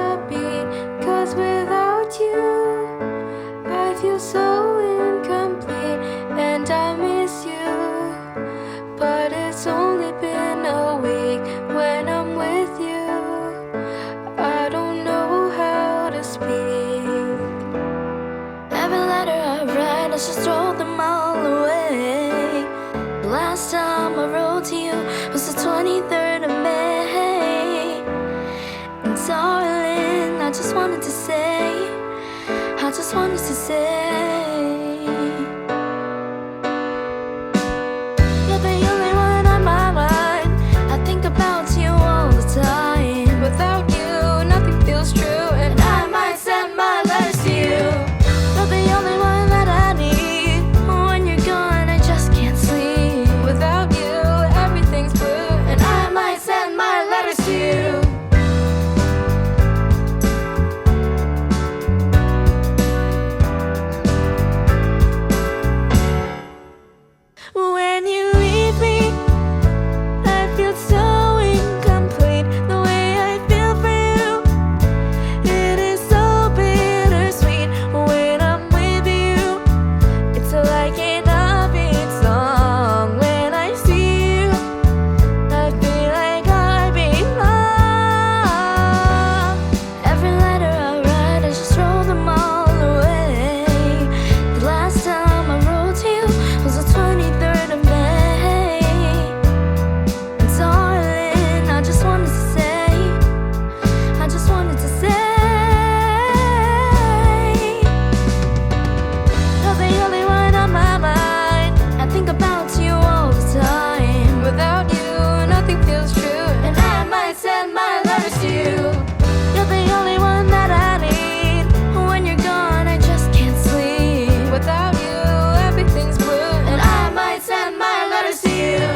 a beat. 'Cause without you, I feel so incomplete, and I miss you. But it's only been a week when I'm with you. I don't know how to speak. Every letter I write, I just throw them all away. The last time I wrote to you was the 23rd of May. And darling, I just wanted to say, I just wanted to say, you're the only one on my mind. I think about you all the time. Without you, nothing feels true, and I might send my letters to you. You're the only one that I need. When you're gone, I just can't sleep. Without you, everything's blue, and I might send my letters to you. When you leave me, I feel so incomplete. The way I feel for you, it is so bittersweet. When I'm with you, it's like an upbeat song. When I see you, I feel like I belong. Every letter I write, I just throw them all away. The last time I wrote to you was the 23rd of May. And darling, I just wanted to say, I just wanted to say, you're the only one on my mind. I think about you all the time. Without you, nothing feels true, and I might send my letters to you. You're the only one that I need. When you're gone, I just can't sleep. Without you, everything's blue, and I might send my letters to you.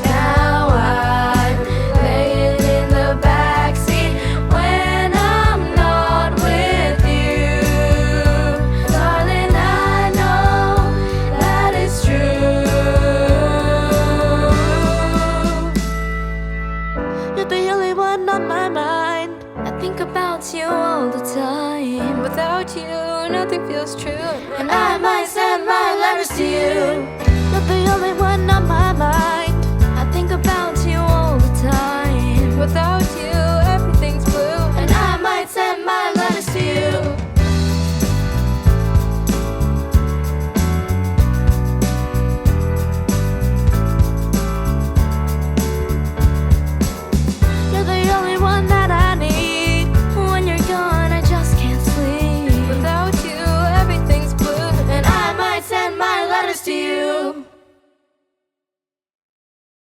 Now I'm laying in the backseat when I'm not with you. Darling, I know that it's true. You're the only one on my mind. I think about you all the time. Without you, nothing feels true, and I might send my letters to you. You're the only one on my mind.